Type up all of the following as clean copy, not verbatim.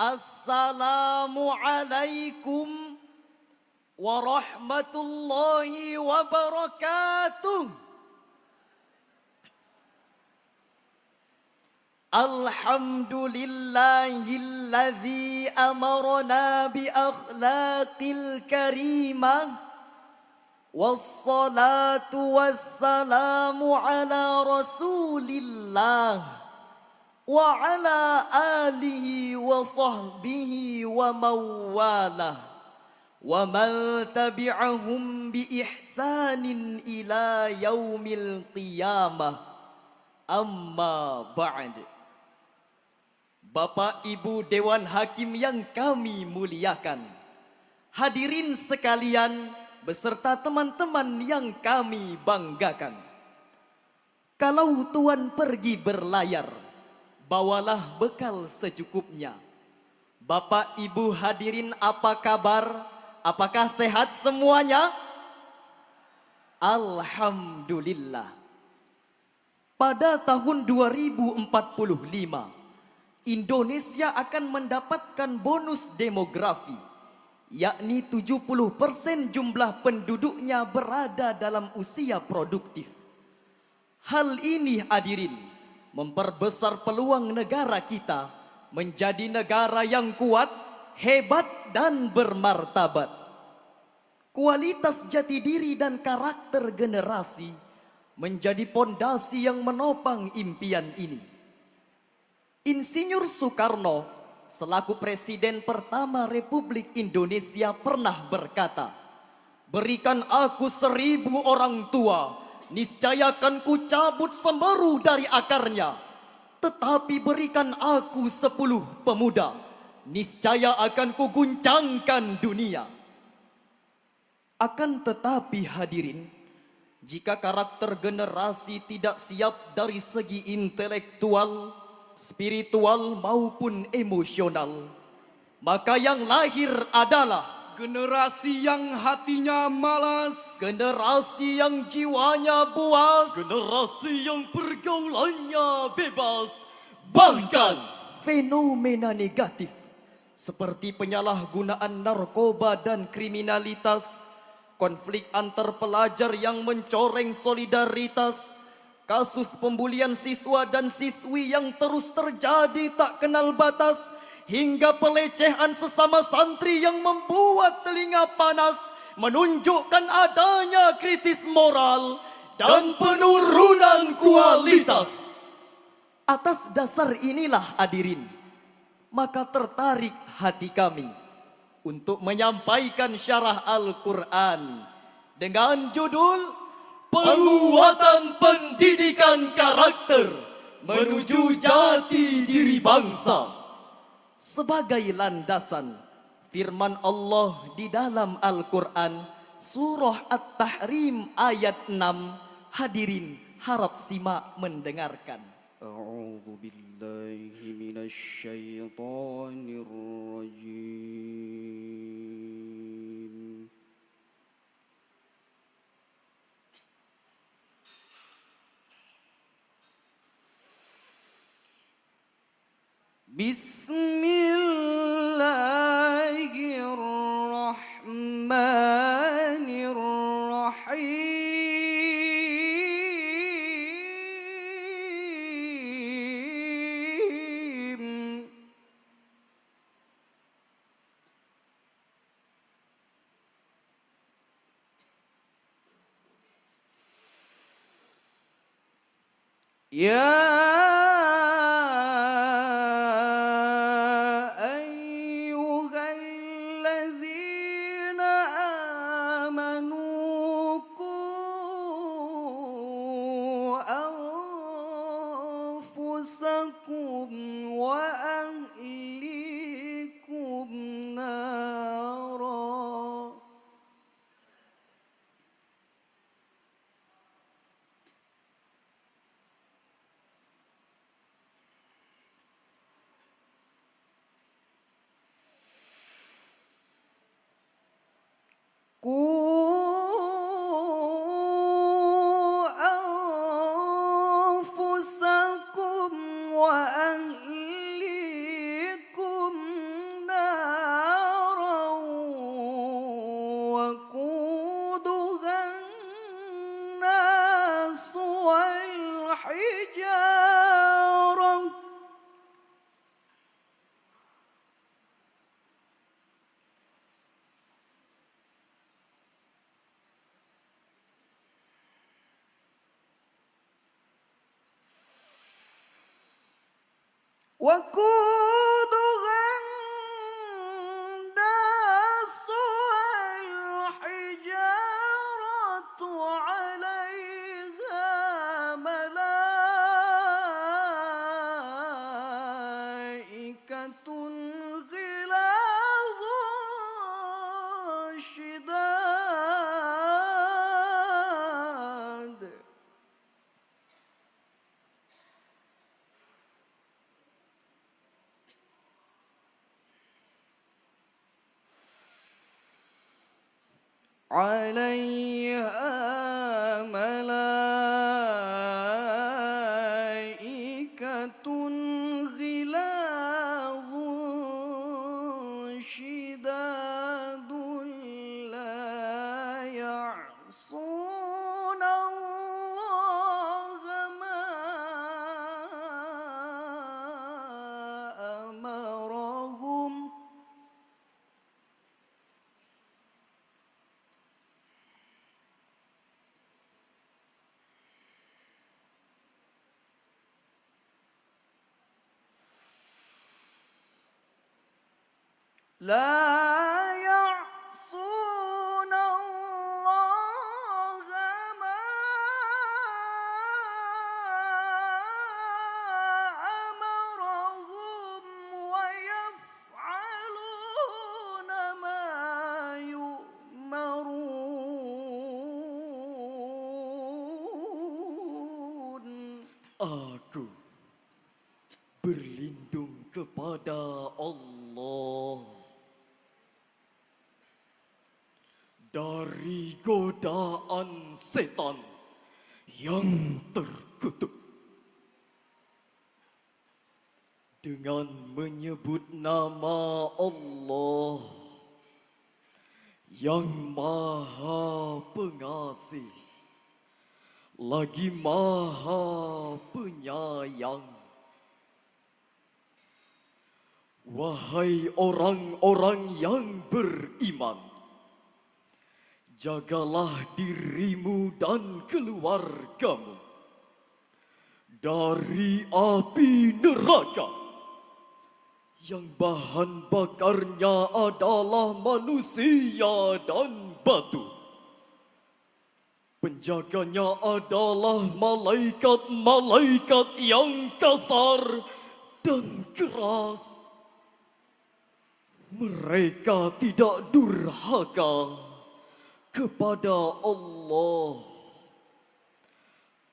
Assalamualaikum warahmatullahi wabarakatuh. Alhamdulillahilladzi amarna bi akhlaqil karimah. Wassalatu wassalamu ala rasulillah wa ala alihi wa sahbihi wa mawalah wa man tabi'ahum bi ihsanin ila yaumil qiyamah. Amma ba'd. Bapak Ibu Dewan Hakim yang kami muliakan, hadirin sekalian beserta teman-teman yang kami banggakan. Kalau tuan pergi berlayar, bawalah bekal secukupnya. Bapak Ibu hadirin, apa kabar? Apakah sehat semuanya? Alhamdulillah. Pada tahun 2045, Indonesia akan mendapatkan bonus demografi, yakni 70% jumlah penduduknya berada dalam usia produktif. Hal ini hadirin memperbesar peluang negara kita menjadi negara yang kuat, hebat dan bermartabat. Kualitas jati diri dan karakter generasi menjadi pondasi yang menopang impian ini. Insinyur Soekarno selaku Presiden pertama Republik Indonesia pernah berkata, "Berikan aku 1000 orang tua, niscaya akan kucabut semeru dari akarnya. Tetapi berikan aku 10 pemuda, niscaya akan kuguncangkan dunia." Akan tetapi hadirin, jika karakter generasi tidak siap dari segi intelektual, spiritual maupun emosional, maka yang lahir adalah generasi yang hatinya malas, generasi yang jiwanya buas, generasi yang pergaulannya bebas, bahkan fenomena negatif seperti penyalahgunaan narkoba dan kriminalitas, konflik antar pelajar yang mencoreng solidaritas, kasus pembulian siswa dan siswi yang terus terjadi tak kenal batas, hingga pelecehan sesama santri yang membuat telinga panas, menunjukkan adanya krisis moral dan penurunan kualitas. Atas dasar inilah hadirin, maka tertarik hati kami untuk menyampaikan syarah Al-Quran dengan judul Penguatan Pendidikan Karakter Menuju Jati Diri Bangsa. Sebagai landasan, firman Allah di dalam Al-Quran surah At-Tahrim ayat 6. Hadirin harap simak mendengarkan. A'udzu billahi minasy syaithanir rajim. Bismillahirrahmanirrahim. Ya wa ahlikum nara. Anfusakum wa ahlikum وقودها الناس والحجارة عليها ملائكة غلاظ شداد عليها ملائكة غلاظ شداد لا يعصون الله ما أمرهم لا يعصون الله ما أمرهم ويفعلون ما يؤمرون. Aku berlindung kepada Allah dari godaan setan yang terkutuk. Dengan menyebut nama Allah yang Maha Pengasih lagi Maha Penyayang. Wahai orang-orang yang beriman, jagalah dirimu dan keluargamu dari api neraka yang bahan bakarnya adalah manusia dan batu. Penjaganya adalah malaikat-malaikat yang kasar dan keras. Mereka tidak durhaka kepada Allah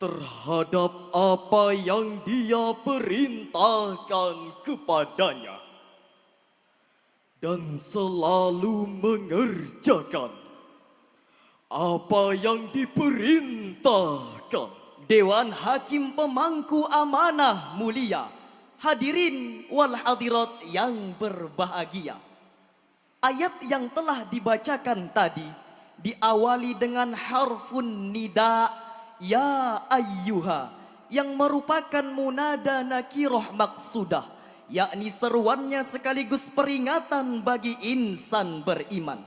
terhadap apa yang Dia perintahkan kepadanya dan selalu mengerjakan apa yang diperintahkan. Dewan Hakim Pemangku Amanah Mulia, hadirin wal hadirat yang berbahagia. Ayat yang telah dibacakan tadi diawali dengan harfun nida ya ayyuha yang merupakan munada nakirah maksudah, yakni seruannya sekaligus peringatan bagi insan beriman.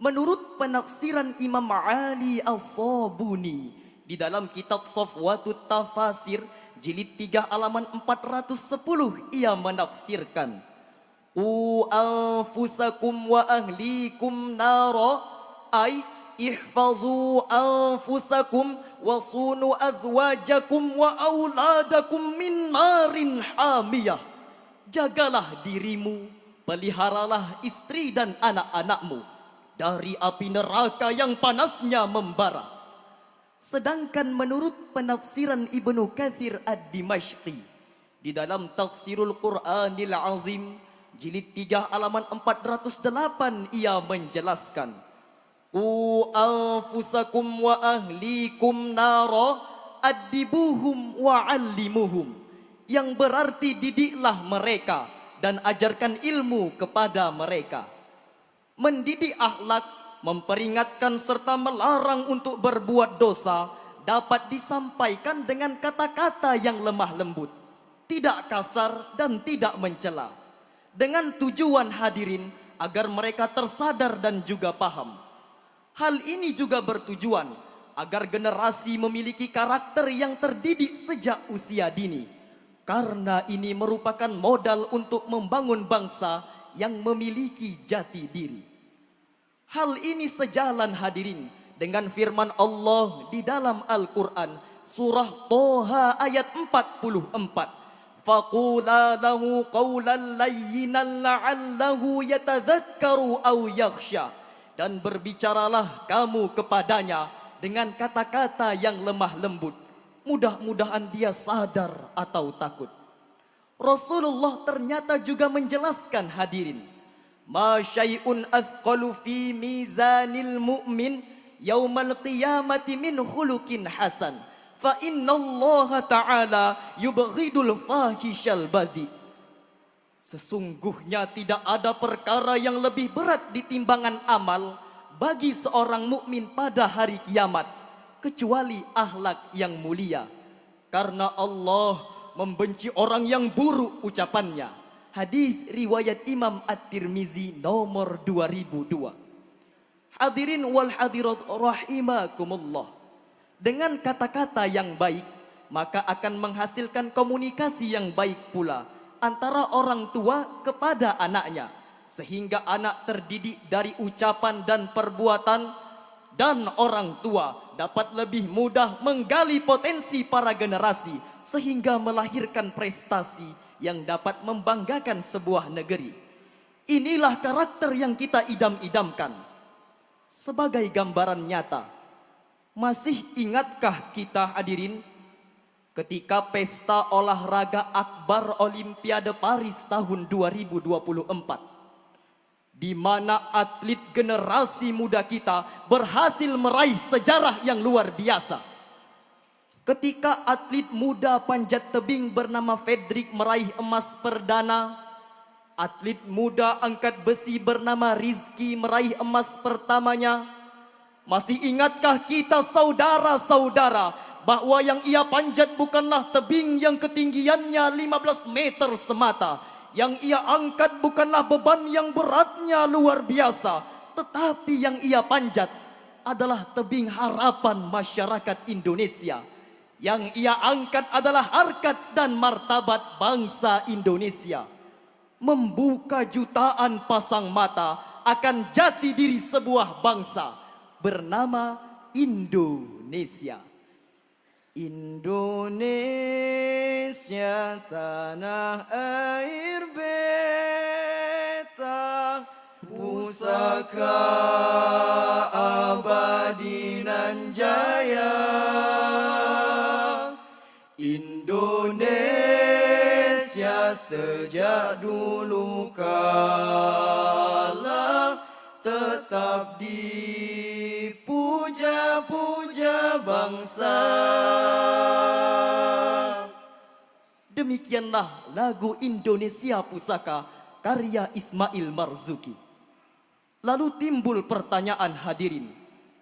Menurut penafsiran Imam Ali As-Sabuni di dalam kitab Safwatut Tafasir jilid 3 halaman 410, ia menafsirkan anfusakum wa ahlikum nara ay ihfazu anfusakum wa sunu azwajakum wa auladakum min narin hamiyah. Jagalah dirimu, peliharalah istri dan anak-anakmu dari api neraka yang panasnya membara. Sedangkan menurut penafsiran Ibnu Katsir Ad-Dimashqi di dalam Tafsirul Qur'anil Azim jilid 3 halaman 408, ia menjelaskan anfusakum wa ahlikum nara adibuhum wa allimuhum, yang berarti didiklah mereka dan ajarkan ilmu kepada mereka. Mendidik akhlak, memperingatkan serta melarang untuk berbuat dosa dapat disampaikan dengan kata-kata yang lemah lembut, tidak kasar dan tidak mencela, dengan tujuan hadirin agar mereka tersadar dan juga paham. Hal ini juga bertujuan agar generasi memiliki karakter yang terdidik sejak usia dini, karena ini merupakan modal untuk membangun bangsa yang memiliki jati diri. Hal ini sejalan hadirin dengan firman Allah di dalam Al-Quran surah Toha ayat 44. Faqula lahu qawlan layyinan la'allahu yatadhakkaru aw yakhsha. Dan berbicaralah kamu kepadanya dengan kata-kata yang lemah lembut. Mudah-mudahan dia sadar atau takut. Rasulullah ternyata juga menjelaskan hadirin. Ma syai'un athqalu fi mizanil mu'min yaumal qiyamati min khuluqin hasan. Fa innallaha ta'ala yubghidul fahishal badhi. Sesungguhnya tidak ada perkara yang lebih berat di timbangan amal bagi seorang mukmin pada hari kiamat kecuali akhlak yang mulia. Karena Allah membenci orang yang buruk ucapannya. Hadis riwayat Imam At-Tirmizi nomor 2002. Hadirin wal hadirat rahimakumullah. Dengan kata-kata yang baik, maka akan menghasilkan komunikasi yang baik pula antara orang tua kepada anaknya. Sehingga anak terdidik dari ucapan dan perbuatan, dan orang tua dapat lebih mudah menggali potensi para generasi sehingga melahirkan prestasi yang dapat membanggakan sebuah negeri. Inilah karakter yang kita idam-idamkan. Sebagai gambaran nyata, masih ingatkah kita hadirin ketika pesta olahraga akbar Olimpiade Paris tahun 2024? Di mana atlet generasi muda kita berhasil meraih sejarah yang luar biasa. Ketika atlet muda panjat tebing bernama Fredrik meraih emas perdana, atlet muda angkat besi bernama Rizky meraih emas pertamanya. Masih ingatkah kita saudara-saudara bahwa yang ia panjat bukanlah tebing yang ketinggiannya 15 meter semata. Yang ia angkat bukanlah beban yang beratnya luar biasa, tetapi yang ia panjat adalah tebing harapan masyarakat Indonesia. Yang ia angkat adalah harkat dan martabat bangsa Indonesia. Membuka jutaan pasang mata akan jati diri sebuah bangsa bernama Indonesia. Indonesia tanah air beta, pusaka abadi nan jaya. Indonesia sejak dulu kala tetap dipuja-puja bangsa. Demikianlah lagu Indonesia Pusaka karya Ismail Marzuki. Lalu timbul pertanyaan hadirin,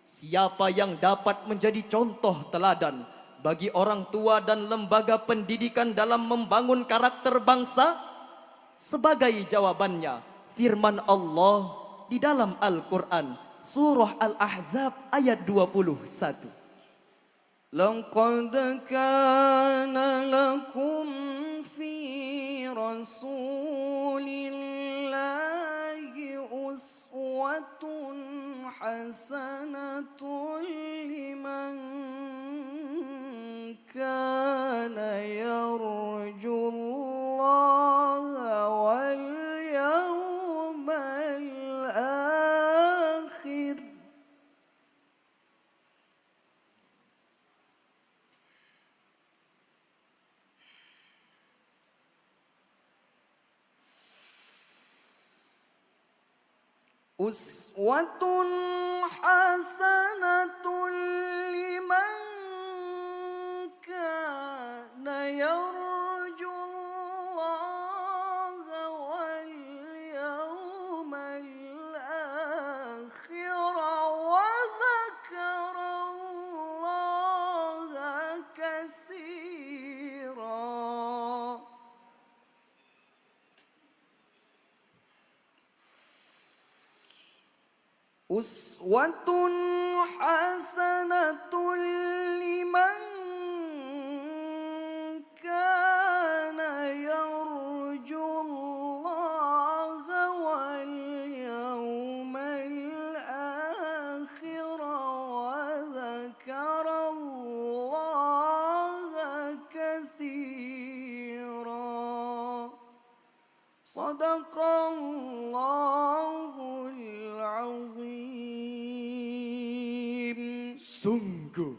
siapa yang dapat menjadi contoh teladan bagi orang tua dan lembaga pendidikan dalam membangun karakter bangsa? Sebagai jawabannya, firman Allah di dalam Al-Quran surah Al-Ahzab ayat 21. Laqad kana lakum fi rasulillahi uswatun hasanatun liman kana yarjullaha wal yawmal akhir. Uswatun hasanatun liman kana yarjullaha wal yawmal akhir wa dzakarallaha katsira. Uswatun hasanatun liman kana Sadaqallahul azim. Sungguh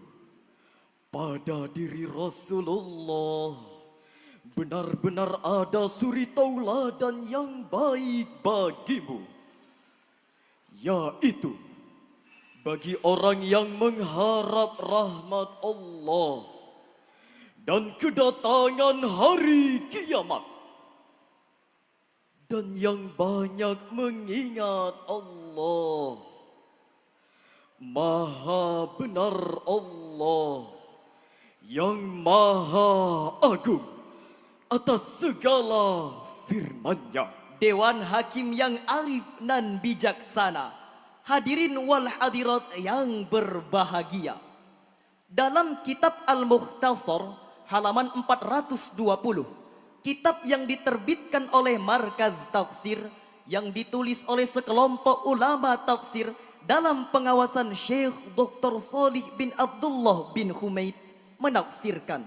pada diri Rasulullah benar-benar ada suri tauladan yang baik bagimu, yaitu bagi orang yang mengharap rahmat Allah dan kedatangan hari kiamat, dan yang banyak mengingat Allah. Maha benar Allah yang maha agung atas segala firman-Nya. Dewan Hakim yang arif dan bijaksana, hadirin wal hadirat yang berbahagia. Dalam kitab Al-Mukhtasar halaman 420, kitab yang diterbitkan oleh Markaz Tafsir yang ditulis oleh sekelompok ulama tafsir dalam pengawasan Syekh Dr. Salih bin Abdullah bin Humaid menafsirkan,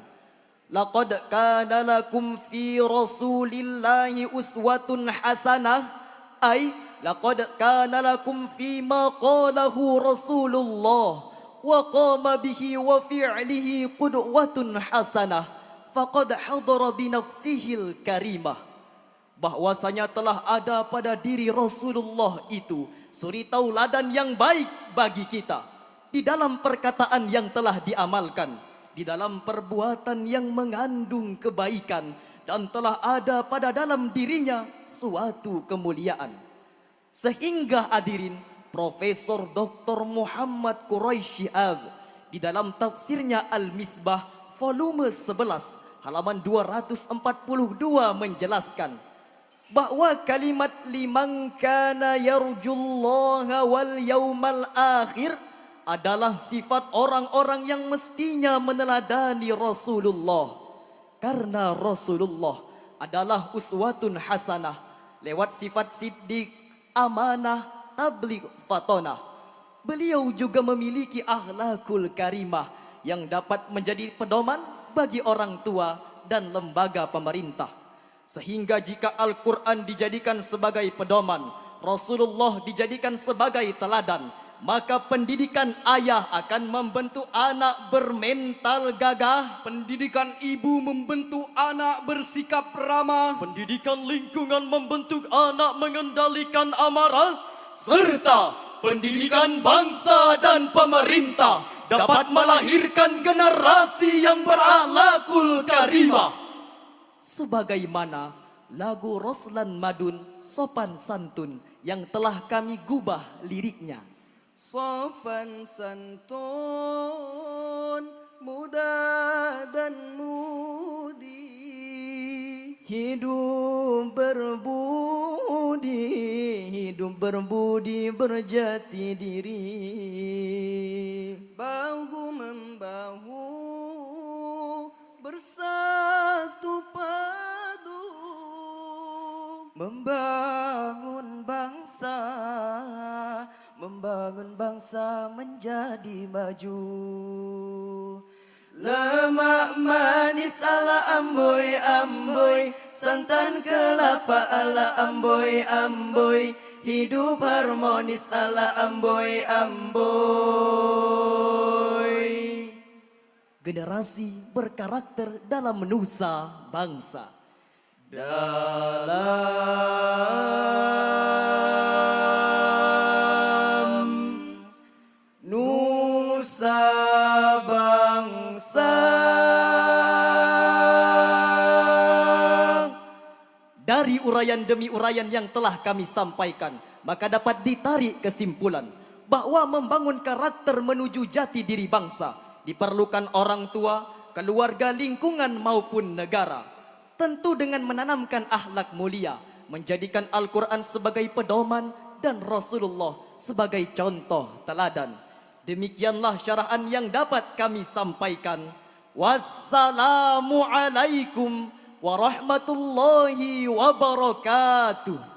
laqad kana lakum fi rasulillahi uswatun hasanah, ay laqad kana lakum fi ma qalahu rasulullah wa qama bihi wa fi'lihi qudwatun hasanah faqad hadara bi nafsihil karimah. Bahwasanya telah ada pada diri Rasulullah itu suri tauladan yang baik bagi kita, di dalam perkataan yang telah diamalkan, di dalam perbuatan yang mengandung kebaikan, dan telah ada pada dalam dirinya suatu kemuliaan. Sehingga hadirin, Profesor Dr. Muhammad Quraisy Shihab di dalam tafsirnya Al-Misbah volume 11 halaman 242 menjelaskan bahwa kalimat liman kana yarjullaha wal yaumal akhir adalah sifat orang-orang yang mestinya meneladani Rasulullah, karena Rasulullah adalah uswatun hasanah lewat sifat siddiq, amanah, tabligh, fatonah. Beliau juga memiliki akhlakul karimah yang dapat menjadi pedoman bagi orang tua dan lembaga pemerintah. Sehingga jika Al-Quran dijadikan sebagai pedoman, Rasulullah dijadikan sebagai teladan, maka pendidikan ayah akan membentuk anak bermental gagah, Pendidikan ibu membentuk anak bersikap ramah, pendidikan lingkungan membentuk anak mengendalikan amarah, serta pendidikan bangsa dan pemerintah dapat melahirkan generasi yang berakhlakul karimah. sebagaimana lagu Roslan Madun Sopan Santun yang telah kami gubah liriknya. sopan santun, muda dan mudi, Hidup berbudi berjati diri. bahu membahu bersatu padu, Membangun bangsa menjadi maju. lemak manis ala amboy amboy, santan kelapa ala amboy amboy, hidup harmonis ala amboy amboy. Generasi berkarakter dalam menusa bangsa. Dalam nusa bangsa. Dari uraian demi uraian yang telah kami sampaikan, maka dapat ditarik kesimpulan bahwa membangun karakter menuju jati diri bangsa diperlukan orang tua, keluarga, lingkungan maupun negara. Tentu dengan menanamkan akhlak mulia, menjadikan Al-Quran sebagai pedoman dan Rasulullah sebagai contoh teladan. Demikianlah syarahan yang dapat kami sampaikan. Wassalamualaikum warahmatullahi wabarakatuh.